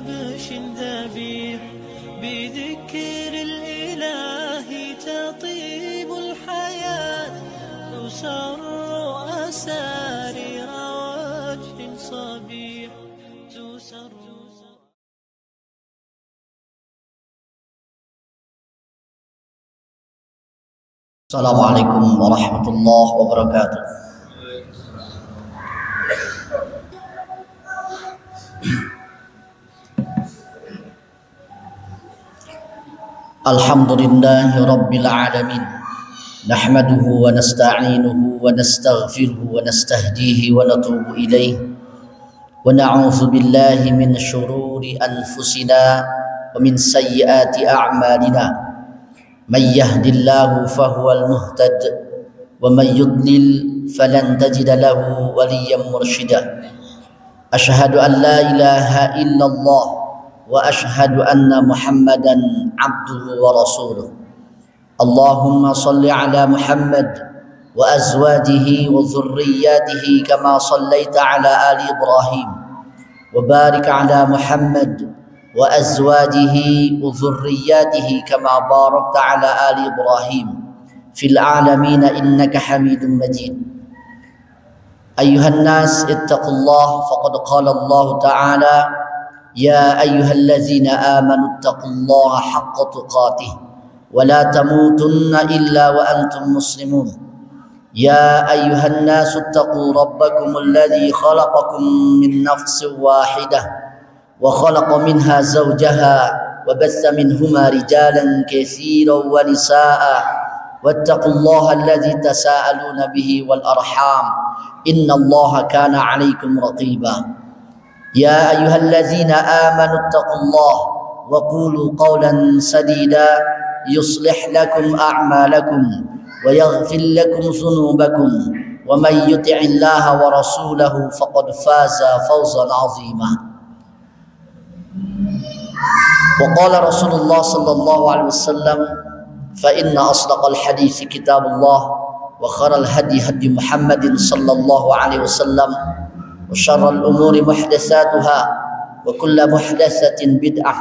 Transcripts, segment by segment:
كبش ذبيح بذكر الإله تطيب الحياة تسر أسارير وجه صبيح تسر. Assalamualaikum warahmatullahi wabarakatuh. Alhamdulillahi rabbil alamin. Nahmaduhu wa nasta'inuhu wa nastaghfiruhu wa nastahdihi wa natubu ilayh. Wa na'udzu billahi min syururi anfusina wa min sayyiati a'malina. Man yahdillahu fahuwal muhtad wa man yudlil falan tajida lahu waliyyan mursyida. Asyhadu an la ilaha illallah wa asyhadu anna Muhammadan abduhu wa rasuluh. Allahumma salli ala Muhammad wa azwajihi wa dhurriyyatihi kama sallaita ala ali Ibrahim wa barik ala Muhammad wa azwajihi wa dhurriyyatihi kama barakta ala ali Ibrahim fil alamin innaka Hamidum Majid. Ayyuhan nas ittaqullah faqad qala Allah ta'ala ya ayyuhallazina amanu ittaqullaha haqqa tuqatih wa la tamutunna illa wa antum muslimun. Ya ayyuhan nas ittaqu rabbakumul ladzi khalaqakum min nafsin wahidah وخلق منها زوجها وبث منهما رجالا كثيرا ونساء واتقوا الله الذي تساءلون به والأرحام إن الله كان عليكم رقيبا. يا أيها الذين آمنوا اتقوا الله وقولوا قولا سديدا يصلح لكم أعمالكم ويغفر لكم ذنوبكم ومن يطع الله ورسوله فقد فاز فوزا عظيما. وقال رسول الله صلى الله عليه وسلم فإن أصدق الحديث كتاب الله وخير الهدي هدي محمد صلى الله عليه وسلم وشر الأمور محدثاتها وكل محدثة بدعة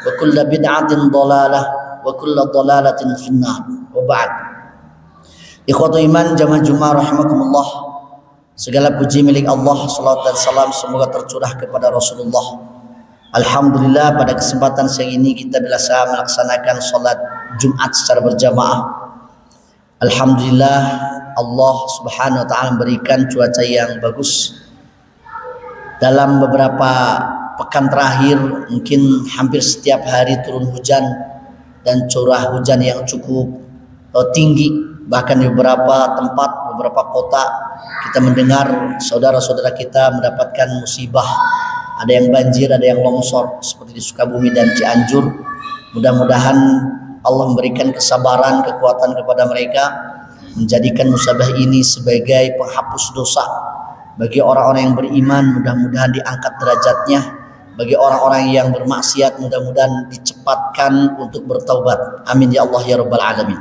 وكل بدعة ضلالة وكل ضلالة في النار. وبعد. Ikhwatu iman jamaah Jumat rahimakumullah. Segala puji milik Allah, salawat dan salam semoga tercurah kepada Rasulullah. Alhamdulillah pada kesempatan siang ini kita bisa melaksanakan sholat Jumat secara berjamaah. Alhamdulillah Allah subhanahu wa ta'ala memberikan cuaca yang bagus. Dalam beberapa pekan terakhir mungkin hampir setiap hari turun hujan dan curah hujan yang cukup tinggi. Bahkan di beberapa tempat, beberapa kota kita mendengar saudara-saudara kita mendapatkan musibah. Ada yang banjir, ada yang longsor seperti di Sukabumi dan Cianjur. Mudah-mudahan Allah memberikan kesabaran, kekuatan kepada mereka, menjadikan musabah ini sebagai penghapus dosa bagi orang-orang yang beriman. Mudah-mudahan diangkat derajatnya. Bagi orang-orang yang bermaksiat, mudah-mudahan dicepatkan untuk bertaubat. Amin ya Allah ya rabbal alamin.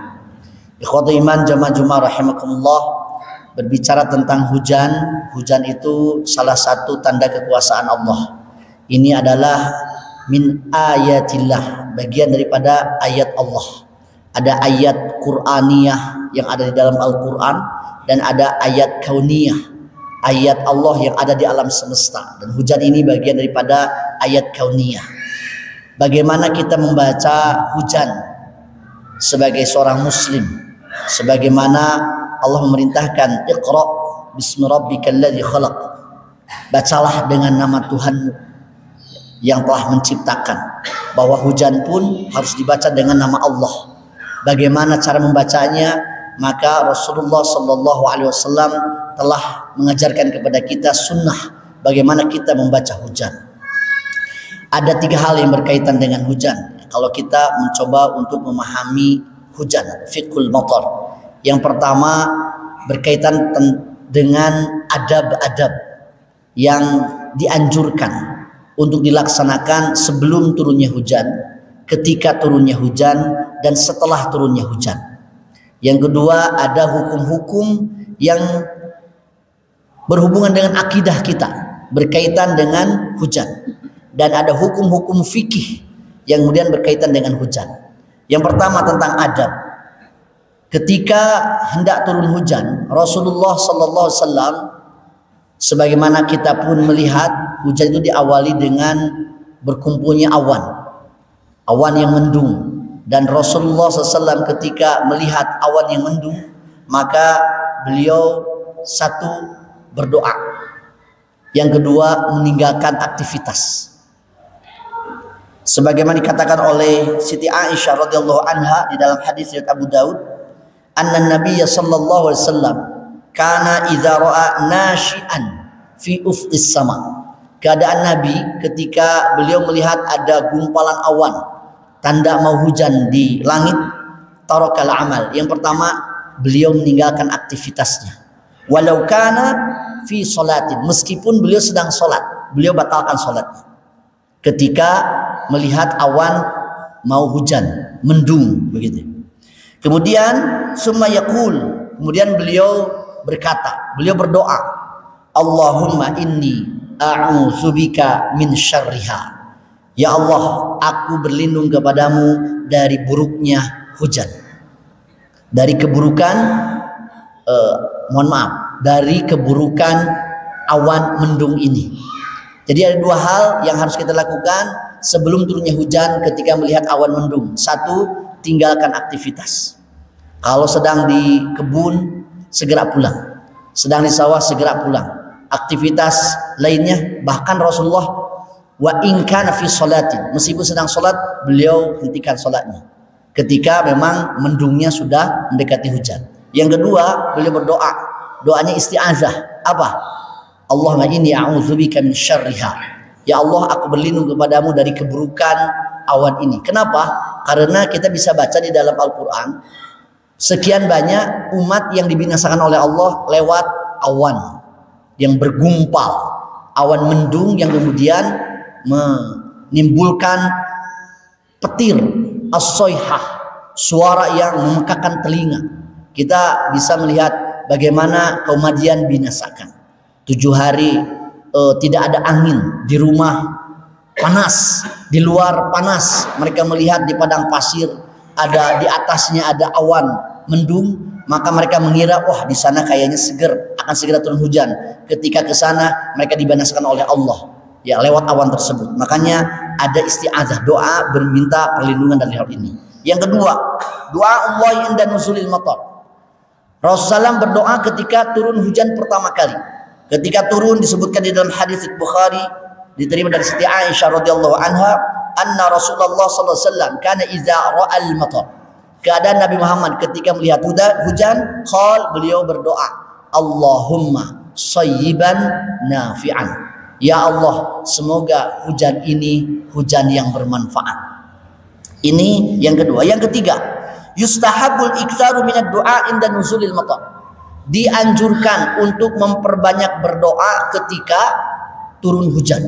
Ikhwatu iman jamaah Jumat rahimakumullah. Berbicara tentang hujan, hujan itu salah satu tanda kekuasaan Allah. Ini adalah min ayatillah, bagian daripada ayat Allah. Ada ayat Qur'aniyah yang ada di dalam Al-Quran dan ada ayat kauniyah, ayat Allah yang ada di alam semesta. Dan hujan ini bagian daripada ayat kauniyah. Bagaimana kita membaca hujan sebagai seorang muslim, sebagaimana Allah memerintahkan Iqra bismi rabbikal ladzi khalaq. Bacalah dengan nama Tuhanmu yang telah menciptakan. Bahwa hujan pun harus dibaca dengan nama Allah. Bagaimana cara membacanya? Maka Rasulullah sallallahu alaihi wasallam telah mengajarkan kepada kita sunnah bagaimana kita membaca hujan. Ada 3 hal yang berkaitan dengan hujan. Kalau kita mencoba untuk memahami hujan, fiqhul matar. Yang pertama berkaitan dengan adab-adab yang dianjurkan untuk dilaksanakan sebelum turunnya hujan, ketika turunnya hujan, dan setelah turunnya hujan. Yang kedua ada hukum-hukum yang berhubungan dengan akidah kita berkaitan dengan hujan. dan ada hukum-hukum fikih yang kemudian berkaitan dengan hujan. Yang pertama tentang adab. Ketika hendak turun hujan, Rasulullah sallallahu alaihi wasallam sebagaimana kita pun melihat hujan itu diawali dengan berkumpulnya awan. Awan yang mendung, dan Rasulullah SAW ketika melihat awan yang mendung, maka beliau satu berdoa, yang kedua meninggalkan aktivitas. Sebagaimana dikatakan oleh Siti Aisyah radhiyallahu anha di dalam hadis riwayat Abu Daud, anna Nabiy sallallahu alaihi wasallam kana idza ra'a nasyi'an fi ufqis sama. Keadaan Nabi ketika beliau melihat ada gumpalan awan, tanda mau hujan di langit, tarakal amal. Yang pertama, beliau meninggalkan aktivitasnya. Walau kana fi salatin, meskipun beliau sedang salat, beliau batalkan salatnya. Ketika melihat awan mau hujan, mendung begitu. Kemudian summa yaqul, kemudian beliau berkata, beliau berdoa, Allahumma inni a'udzubika min syarriha. Ya Allah, aku berlindung kepadamu dari buruknya hujan. Dari keburukan, dari keburukan awan mendung ini. Jadi ada dua hal yang harus kita lakukan sebelum turunnya hujan ketika melihat awan mendung. Satu, tinggalkan aktivitas. Kalau sedang di kebun, segera pulang. Sedang di sawah, segera pulang. Aktivitas lainnya, bahkan Rasulullah wa in kana fi sholatin, meskipun sedang sholat, beliau hentikan sholatnya ketika memang mendungnya sudah mendekati hujan. Yang kedua, beliau berdoa, doanya isti'azah. Apa? Allahumma inni a'udzubika min syarriha. Ya Allah, aku berlindung kepadamu dari keburukan awan ini. Kenapa? Karena kita bisa baca di dalam Al-Quran, sekian banyak umat yang dibinasakan oleh Allah lewat awan yang bergumpal, awan mendung yang kemudian menimbulkan petir, as-soyhah, suara yang memekakan telinga. Kita bisa melihat bagaimana kaum Madian binasakan. 7 hari tidak ada angin, di rumah panas, di luar panas. Mereka melihat di padang pasir ada, di atasnya ada awan mendung, maka mereka mengira, wah di sana kayaknya seger, akan segera turun hujan. Ketika ke sana mereka dibinasakan oleh Allah ya lewat awan tersebut. Makanya ada isti'adzah, doa berminta perlindungan dari hal ini. Yang kedua, doa Allah inda nuzulil matar. Rasulullah SAW berdoa ketika turun hujan pertama kali. Ketika turun, disebutkan di dalam hadis Bukhari, diterima dari Siti Aisyah radhiyallahu anha, anna Rasulullah sallallahu alaihi wasallam kana idza ra'al matar. Keadaan Nabi Muhammad ketika melihat hujan, beliau berdoa, Allahumma sayyiban nafi'an. Ya Allah, semoga hujan ini hujan yang bermanfaat. Ini yang kedua. Yang ketiga, yustahabul iktsaru minad du'a inda nuzulil matar. Dianjurkan untuk memperbanyak berdoa ketika turun hujan.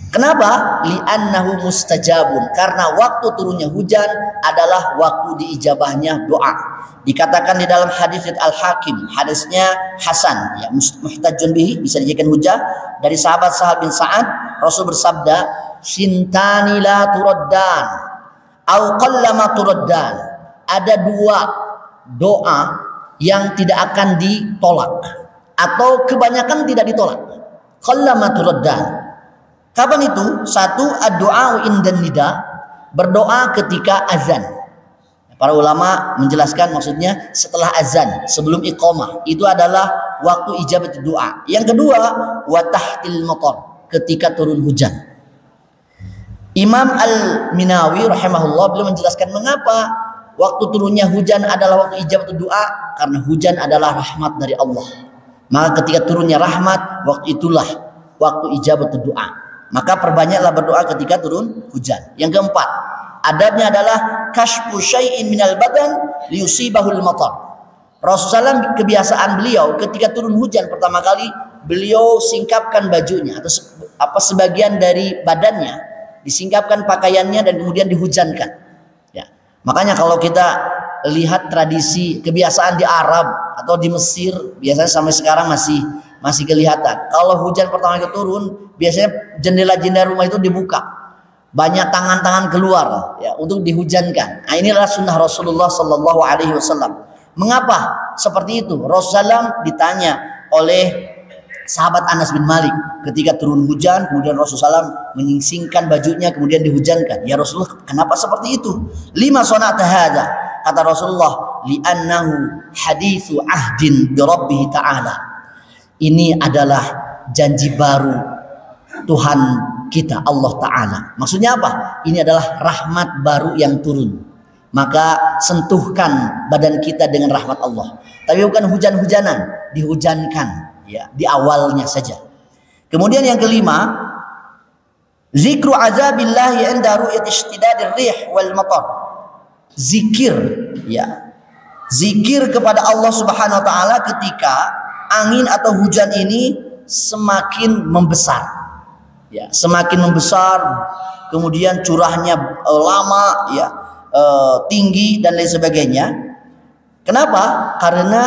Kenapa? Li'annahu mustajabun. Karena waktu turunnya hujan adalah waktu diijabahnya doa. Dikatakan di dalam hadis Al-Hakim, hadisnya Hasan, ya, muhtajun bihi, bisa dijadikan hujah, dari sahabat Sahal bin Sa'ad. Rasul bersabda, "Sintani la turaddan, au qallama turaddan." Ada dua doa yang tidak akan ditolak atau kebanyakan tidak ditolak. Qallama turaddan. Kapan itu? Satu, ad-du'a indan nida, berdoa ketika azan. Para ulama menjelaskan maksudnya setelah azan, sebelum iqamah, itu adalah waktu ijabat doa. Yang kedua, wa tahtil matar, ketika turun hujan. Imam Al-Minawi rahimahullah beliau menjelaskan mengapa waktu turunnya hujan adalah waktu ijabat doa, karena hujan adalah rahmat dari Allah. Maka ketika turunnya rahmat, waktu itulah waktu ijabat doa. Maka perbanyaklah berdoa ketika turun hujan. Yang keempat, adabnya adalah kashfu syai'in minal badan liyusibahul matar. Rasulullah SAW kebiasaan beliau ketika turun hujan pertama kali, beliau singkapkan bajunya atau sebagian dari badannya, disingkapkan pakaiannya dan kemudian dihujankan. Ya. Makanya kalau kita lihat tradisi kebiasaan di Arab atau di Mesir, biasanya sampai sekarang masih kelihatan. Kalau hujan pertama kali turun, biasanya jendela-jendela rumah itu dibuka, banyak tangan-tangan keluar ya untuk dihujankan. Nah, inilah sunnah Rasulullah Sallallahu Alaihi Wasallam. Mengapa seperti itu? Rasulullah ditanya oleh sahabat Anas bin Malik ketika turun hujan, kemudian Rasulullah SAW menyingsingkan bajunya, kemudian dihujankan. Ya Rasulullah, kenapa seperti itu? Lima sonata hada, kata Rasulullah, li'annahu hadithu ahdin bi Rabbih ta'ala. Ini adalah janji baru Tuhan kita, Allah Ta'ala. Maksudnya apa? Ini adalah rahmat baru yang turun. Maka sentuhkan badan kita dengan rahmat Allah. Tapi bukan hujan-hujanan, dihujankan ya, di awalnya saja. Kemudian yang kelima, zikru azabillahi inda ru'yati ishtidadir rih wal matar. Zikir ya. Zikir kepada Allah Subhanahu wa taala ketika angin atau hujan ini semakin membesar. Ya, semakin membesar, kemudian curahnya lama ya, tinggi dan lain sebagainya. Kenapa? Karena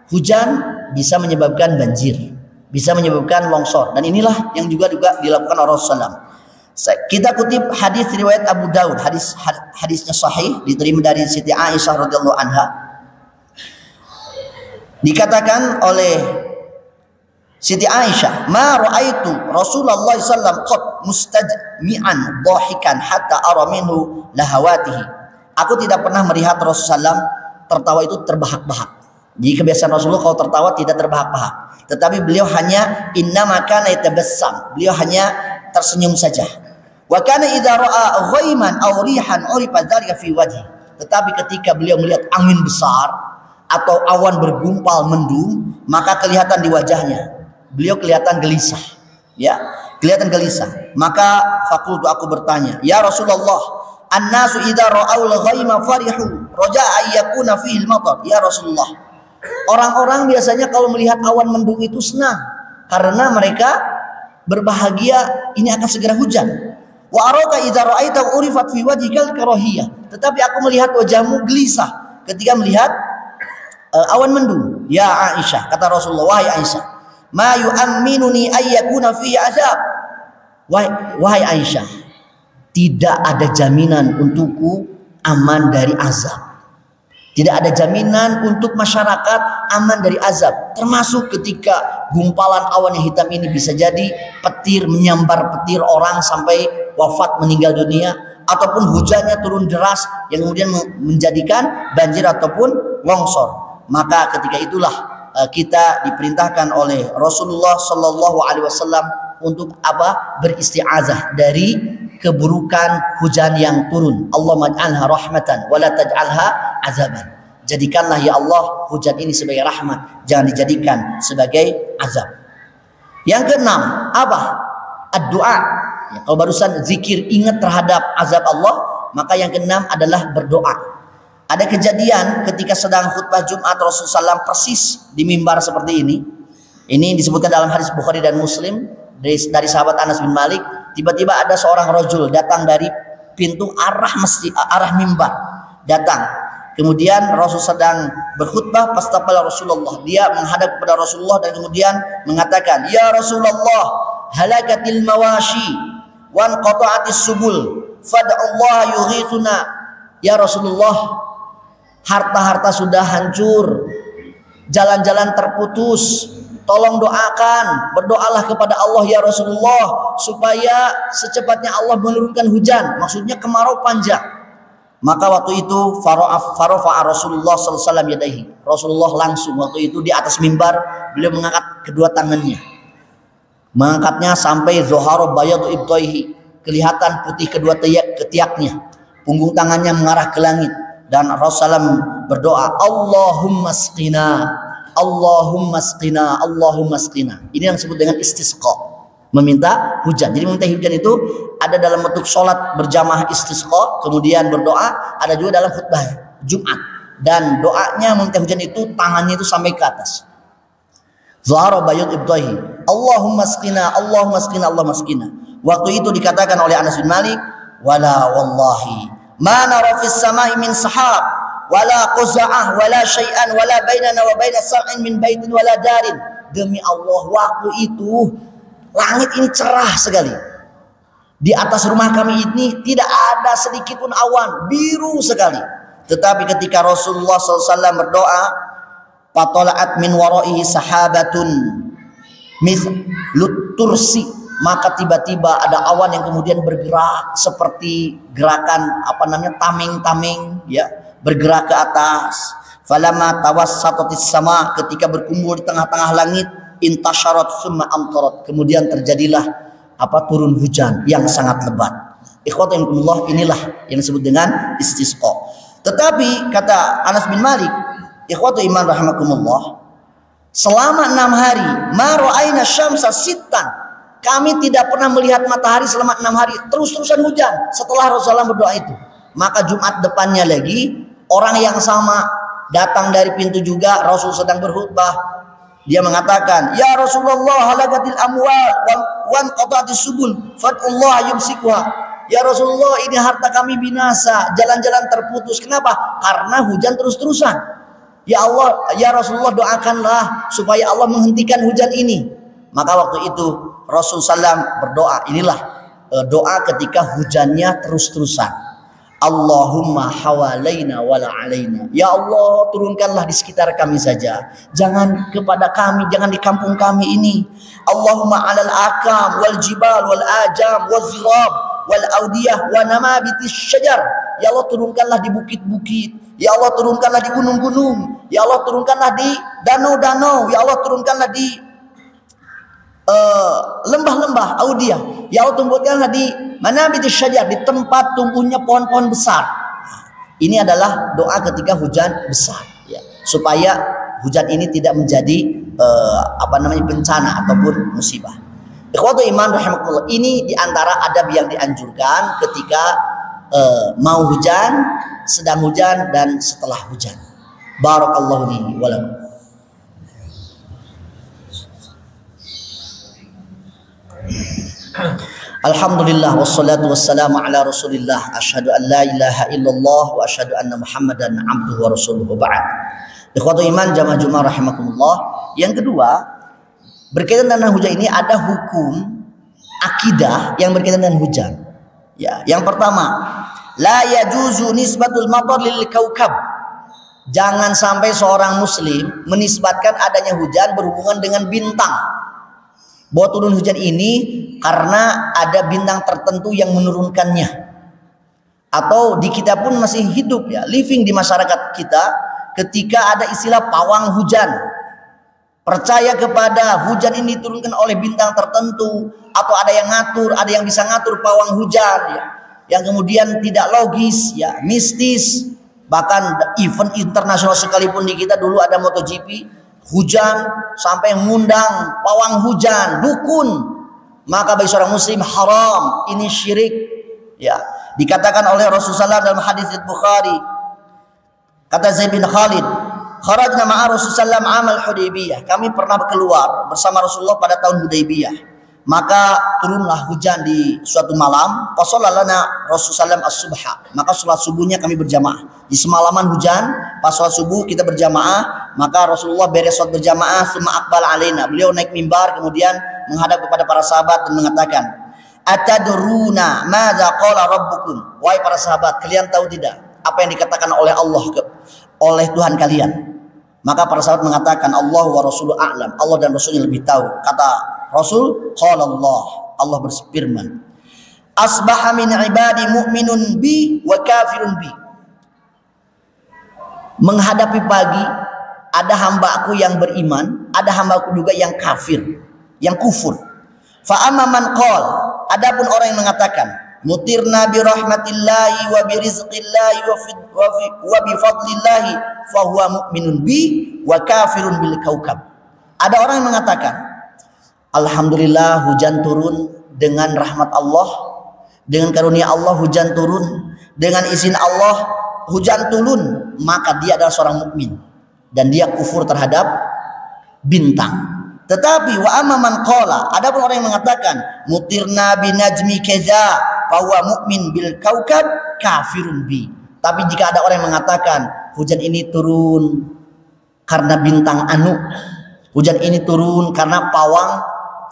hujan bisa menyebabkan banjir, bisa menyebabkan longsor, dan inilah yang juga dilakukan oleh Rasulullah. Kita kutip hadis riwayat Abu Daud, hadisnya sahih, diterima dari Siti Aisyah radhiyallahu anha. Dikatakan oleh Siti Aisyah, ma ra'aitu Rasulullah sallallahu qad mustajmi'an dhahikan hatta ara minhu lahawatihi. Aku tidak pernah melihat Rasulullah tertawa itu terbahak-bahak. Jadi kebiasaan Rasulullah kalau tertawa tidak terbahak-bahak, tetapi beliau hanya innama kana yatabassam, beliau hanya tersenyum saja. Wa kana idza ra'a ghaiman aw rihan urifa dzalika fi wajhi. Tetapi ketika beliau melihat angin besar atau awan bergumpal mendung, maka kelihatan di wajahnya. Beliau kelihatan gelisah, ya, kelihatan gelisah. Maka fakultu, aku bertanya, ya Rasulullah, an-nasu idza ra'aul ghaima farihu raja'a ayyakuna fihi al-matar. Ya Rasulullah, orang-orang biasanya kalau melihat awan mendung itu senang karena mereka berbahagia ini akan segera hujan. Wa araka idza ra'aita urifat fi wajhikal karahiyah. Tetapi aku melihat wajahmu gelisah ketika melihat awan mendung. Ya Aisyah, kata Rasulullah, wahai Aisyah, ma yu'amminuni ayyakuna fi azab. Wahai Aisyah, tidak ada jaminan untukku aman dari azab. Tidak ada jaminan untuk masyarakat aman dari azab, termasuk ketika gumpalan awan yang hitam ini bisa jadi petir, menyambar petir orang sampai wafat meninggal dunia, ataupun hujannya turun deras yang kemudian menjadikan banjir ataupun longsor. Maka ketika itulah kita diperintahkan oleh Rasulullah Sallallahu Alaihi Wasallam untuk apa? Beristiazah dari keburukan hujan yang turun. Allahumma ij'alha rahmatan wa la taj'alha azaban. Jadikanlah ya Allah hujan ini sebagai rahmat, jangan dijadikan sebagai azab. Yang keenam, apa? Ad-du'a. Ya, kalau barusan zikir ingat terhadap azab Allah, maka yang keenam adalah berdoa. Ada kejadian ketika sedang khutbah Jumat Rasulullah SAW persis di mimbar seperti ini. Ini disebutkan dalam hadis Bukhari dan Muslim dari sahabat Anas bin Malik. Tiba-tiba ada seorang rajul datang dari pintu arah masjid, arah mimbar datang. Kemudian Rasul sedang berkhutbah, pastaqbala Rasulullah. Dia menghadap kepada Rasulullah dan kemudian mengatakan, ya Rasulullah, halakatil mawashi wan qata'atis subul fad'ullaha yughithuna. Ya Rasulullah, harta-harta sudah hancur, jalan-jalan terputus, tolong doakan, berdoalah kepada Allah ya Rasulullah supaya secepatnya Allah menurunkan hujan, maksudnya kemarau panjang. Maka waktu itu farofa Rasulullah sallallahu alaihi wasallam yadaihi. Rasulullah langsung waktu itu di atas mimbar beliau mengangkat kedua tangannya, mengangkatnya sampai zoharo bayadu ibtaihi, kelihatan putih kedua ketiaknya, punggung tangannya mengarah ke langit. Dan Rasulullah berdoa, Allahumma asqina, Allahumma asqina, Allahumma asqina. Ini yang disebut dengan istisqa, meminta hujan. Jadi meminta hujan itu ada dalam bentuk sholat berjamaah istisqa, kemudian berdoa, ada juga dalam khutbah Jumat. Dan doanya meminta hujan itu tangannya itu sampai ke atas. Zahara bayud ibtahi, Allahumma asqina, Allahumma asqina, Allahumma asqina. Waktu itu dikatakan oleh Anas bin Malik, wala wallahi ma nara fis samai min sahab wala quza'ah wala syai'an wala bainana wa baina sar'in min baitin wala darin. Demi Allah, waktu itu Langit ini cerah sekali. Di atas rumah kami ini tidak ada sedikit pun awan, biru sekali. Tetapi ketika Rasulullah SAW berdoa, "Fatola'at min waraihi sahabatun mithlut tursi," maka tiba-tiba ada awan yang kemudian bergerak seperti gerakan tameng-tameng, ya, bergerak ke atas. Falamma tawassatis sama, ketika berkumpul di tengah-tengah langit, intasyarat summa amtarat, kemudian terjadilah turun hujan yang sangat lebat. Ikhwatul, inilah yang disebut dengan istisqa. Tetapi kata Anas bin Malik, ikhwatul iman rahimakumullah, selama 6 hari ma ra'aina syamsa sittan, kami tidak pernah melihat matahari selama 6 hari, terus-terusan hujan setelah Rasulullah berdoa itu. Maka Jumat depannya lagi orang yang sama datang dari pintu juga, Rasul sedang berkhutbah. Dia mengatakan, "Ya Rasulullah, halakatil amwal wan qata'atis subul, fad'ullah yumsikuha." Ya Rasulullah, ini harta kami binasa, jalan-jalan terputus. Kenapa? Karena hujan terus-terusan. Ya Allah, ya Rasulullah, doakanlah supaya Allah menghentikan hujan ini. Maka waktu itu Rasul SAW berdoa. Inilah doa ketika hujannya terus-terusan. Allahumma hawalaina wala alaina. Ya Allah, turunkanlah di sekitar kami saja, jangan kepada kami, jangan di kampung kami ini. Allahumma alal akam wal jibal wal ajam wal zirab wal audiyah wa namabitis syajar. Ya Allah, turunkanlah di bukit-bukit. Ya Allah, turunkanlah di gunung-gunung. Ya Allah, turunkanlah di danau-danau. Ya Allah, turunkanlah di lembah-lembah audiyah. Ya Allah, turunkanlah di manabitis syajar, di tempat tumbuhnya pohon-pohon besar. Ini adalah doa ketika hujan besar, ya, supaya hujan ini tidak menjadi bencana ataupun musibah. Ikhwatul iman rahimakumullah, ini diantara adab yang dianjurkan ketika mau hujan, sedang hujan, dan setelah hujan. Barakallahu li wa lakum. Alhamdulillah wassalatu wassalamu ala Rasulillah, asyhadu an la ilaha illallah wa asyhadu anna Muhammadan abduhu wa rasuluhu ba'd. Ikhwatul iman jamaah Jumat rahimakumullah. Yang kedua, berkaitan dengan hujan ini ada hukum akidah yang berkaitan dengan hujan. Ya, yang pertama, la yajuzu nisbatul matar lil kaukab. Jangan sampai seorang muslim menisbatkan adanya hujan berhubungan dengan bintang. Bahwa turun hujan ini karena ada bintang tertentu yang menurunkannya. Atau di kita pun masih hidup, ya, living di masyarakat kita, ketika ada istilah pawang hujan. Percaya kepada hujan ini diturunkan oleh bintang tertentu, atau ada yang ngatur, ada yang bisa ngatur pawang hujan, ya, yang kemudian tidak logis, ya, mistis. Bahkan event internasional sekalipun di kita dulu ada MotoGP, hujan sampai mengundang pawang hujan, dukun. Maka bagi seorang muslim haram, ini syirik, ya. Dikatakan oleh Rasulullah dalam hadis Bukhari, kata Zaid bin Khalid, kharajna ma'a Rasulullah amal Hudaybiyah. Kami pernah keluar bersama Rasulullah pada tahun Hudaybiyah. Maka turunlah hujan di suatu malam. Fasallalana Rasulullah as-subha. Maka sholat subuhnya kami berjamaah. Di semalaman hujan, pas sholat subuh kita berjamaah. Maka Rasulullah beres sholat berjamaah, summa aqbal alaina. Beliau naik mimbar, kemudian menghadap kepada para sahabat dan mengatakan, atadruna madza qala rabbukum. Wahai para sahabat, kalian tahu tidak apa yang dikatakan oleh Allah, oleh Tuhan kalian? Maka para sahabat mengatakan, Allah wa rasuluhu a'lam. Allah dan Rasulnya lebih tahu. Kata Rasul, qala Allah berfirman, asbaha min ibadi mu'minun bi wa kafirun bi. Menghadapi pagi, ada hambaku yang beriman, ada hambaku juga yang kafir, yang kufur. Fa amma man qala, adapun orang yang mengatakan, mutirna bi rahmatillahi wa bi rizqillahi wa bi fadlillahi fa huwa mu'minun bi wa kafirun bil kaukab. Ada orang yang mengatakan, alhamdulillah hujan turun dengan rahmat Allah, dengan karunia Allah hujan turun, dengan izin Allah hujan turun, maka dia adalah seorang mukmin dan dia kufur terhadap bintang. Tetapi wa amma man qala, adapun orang yang mengatakan mutirna binajmi kaza fa huwa mu'min bil kaukab kafirun bi. Tapi jika ada orang yang mengatakan hujan ini turun karena bintang anu, hujan ini turun karena pawang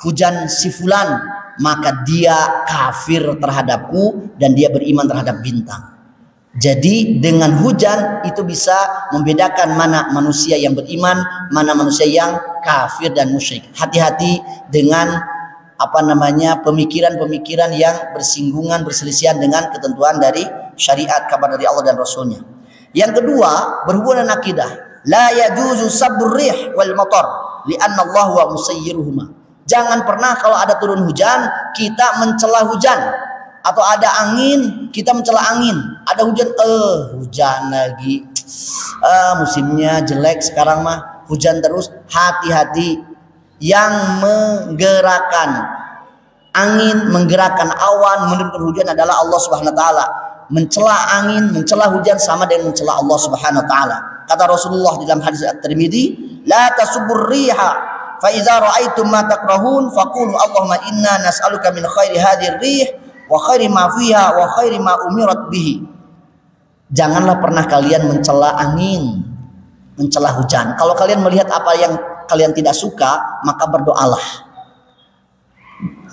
hujan si fulan, maka dia kafir terhadapku dan dia beriman terhadap bintang. Jadi dengan hujan itu bisa membedakan mana manusia yang beriman, mana manusia yang kafir dan musyrik. Hati-hati dengan pemikiran-pemikiran yang bersinggungan, berselisihan dengan ketentuan dari syariat, kabar dari Allah dan Rasulnya. Yang kedua, berhubungan dengan akidah. La yajuzu sabbur rih wal matar li'anna Allah wa musayyiruhuma. Jangan pernah kalau ada turun hujan kita mencela hujan, atau ada angin kita mencela angin. Ada hujan, hujan lagi, musimnya jelek sekarang mah hujan terus. Hati-hati, yang menggerakkan angin, menggerakkan awan, menurunkan hujan adalah Allah Subhanahu wa taala. Mencela angin, mencela hujan sama dengan mencela Allah Subhanahu wa taala. Kata Rasulullah di dalam hadis At-Tirmidzi, la tasubbur riha fa idza ra'aitum ma takrahun faqulu Allahumma inna nas'aluka min khairi hadhir rih wa khairi ma fiha wa khairi ma umirat bihi. Janganlah pernah kalian mencela angin, mencela hujan. Kalau kalian melihat apa yang kalian tidak suka, maka berdoalah.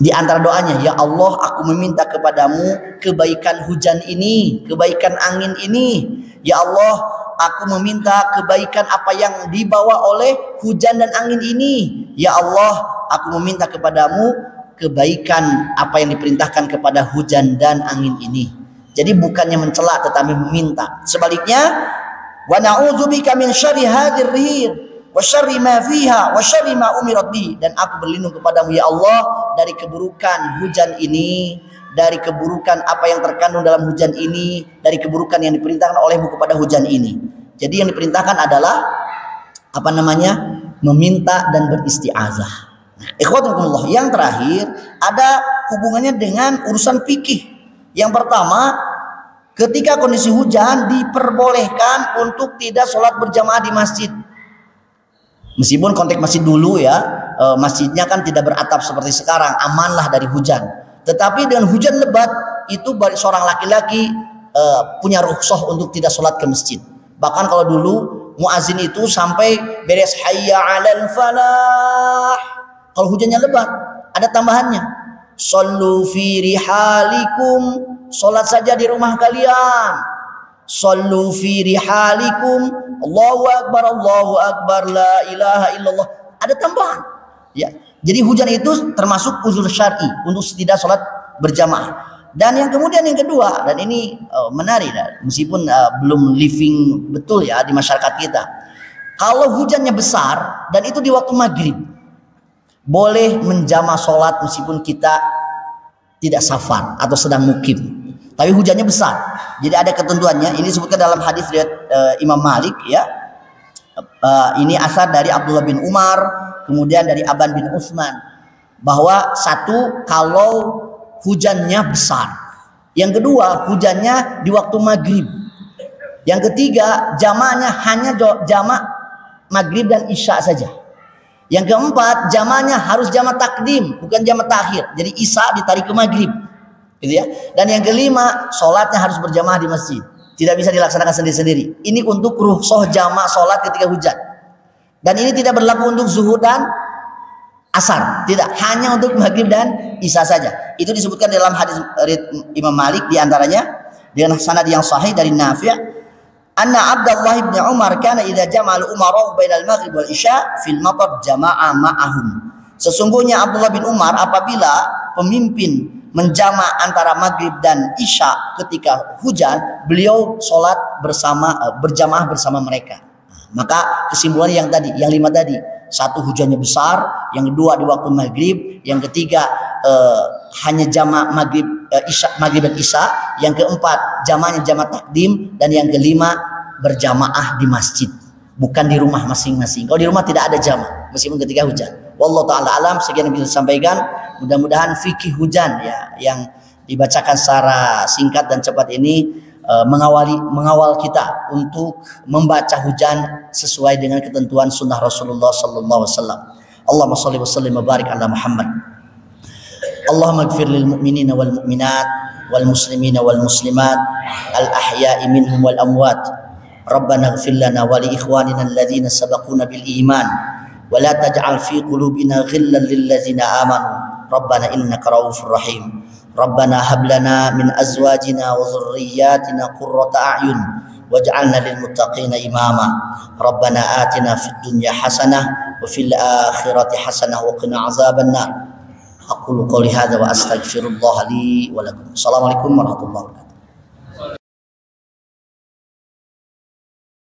Di antara doanya, ya Allah, aku meminta kepadamu kebaikan hujan ini, kebaikan angin ini. Ya Allah, aku meminta kebaikan apa yang dibawa oleh hujan dan angin ini. Ya Allah, aku meminta kepadamu kebaikan apa yang diperintahkan kepada hujan dan angin ini. Jadi bukannya mencela tetapi meminta. Sebaliknya, wa na'udzubika min syarri hadhir rih wa syarri ma fiha wa syarri ma umirat bihi. Dan aku berlindung kepadamu ya Allah dari keburukan hujan ini, dari keburukan apa yang terkandung dalam hujan ini, dari keburukan yang diperintahkan olehmu kepada hujan ini. Jadi yang diperintahkan adalah meminta dan beristiazah. Ikhwatukumullah, yang terakhir ada hubungannya dengan urusan fikih. Yang pertama, ketika kondisi hujan diperbolehkan untuk tidak sholat berjamaah di masjid. Meskipun konteks masjid dulu ya, masjidnya kan tidak beratap seperti sekarang, amanlah dari hujan. Tetapi dengan hujan lebat itu bagi seorang laki-laki punya rukhsah untuk tidak sholat ke masjid. Bahkan kalau dulu muazin itu sampai beres hayya 'alal falah, kalau hujannya lebat ada tambahannya. Shallu fi rihalikum, sholat saja di rumah kalian. Shallu fi rihalikum, Allahu akbar, la ilaha illallah. Ada tambahan. Ya. Jadi hujan itu termasuk uzur syar'i untuk tidak sholat berjamaah. Dan yang kemudian yang kedua, dan ini menarik, meskipun belum living betul ya di masyarakat kita. Kalau hujannya besar dan itu di waktu maghrib, boleh menjama sholat meskipun kita tidak safar atau sedang mukim, tapi hujannya besar. Jadi ada ketentuannya. Ini disebutkan dalam hadis riwayat Imam Malik ya. Ini asar dari Abdullah bin Umar, kemudian dari Aban bin Utsman, bahwa satu, kalau hujannya besar. Yang kedua, hujannya di waktu maghrib. Yang ketiga, jamaahnya hanya jamaah maghrib dan isya saja. Yang keempat, jamaahnya harus jamaah takdim, bukan jamaah takhir. Jadi isya ditarik ke maghrib, gitu ya. Dan yang kelima, sholatnya harus berjamaah di masjid, tidak bisa dilaksanakan sendiri-sendiri. Ini untuk rukhsah jamaah sholat ketika hujan. Dan ini tidak berlaku untuk zuhur dan asar, tidak, hanya untuk maghrib dan isya saja. Itu disebutkan dalam hadis Imam Malik, diantaranya dengan sanad yang sahih dari Nafi'. Anna Abdullah bin Umar kana idza jama'al umara bainal maghrib wal isya fil matar jama'a ma'ahum. Sesungguhnya Abdullah bin Umar apabila pemimpin menjama' antara maghrib dan isya ketika hujan, beliau sholat bersama, berjamaah bersama mereka. Maka kesimpulannya yang tadi, yang 5 tadi, satu, hujannya besar, yang kedua di waktu maghrib, yang ketiga hanya jama' maghrib, maghrib dan isya, yang keempat jamaahnya jamaah takdim, dan yang kelima berjamaah di masjid, bukan di rumah masing-masing. Kalau di rumah tidak ada jamaah meskipun ketika hujan. Wallahu taala alam. Sekian yang bisa sampaikan. Mudah-mudahan fikih hujan ya yang dibacakan secara singkat dan cepat ini mengawal kita untuk membaca hujan sesuai dengan ketentuan sunnah Rasulullah sallallahu alaihi wasallam. Allahumma shalli wa sallim wa barik ala Muhammad. Allahumma ighfir lil mu'minina wal mu'minat wal muslimina wal muslimat al ahya'i minhum wal amwat. Rabbana ighfir lana wa li ikhwanina alladhina sabaquna bil iman ولا تجعل في قلوبنا غلا للذين آمنوا ربنا إنك رؤوف رحيم ربنا هب لنا من أزواجنا وذرياتنا قرة أعين واجعلنا للمتقين إماما ربنا آتنا في الدنيا حسنة وفي الآخرة حسنة وقنا عذاب النار أقول قولي هذا وأستغفر الله لي ولكم السلام عليكم ورحمة الله وبركاته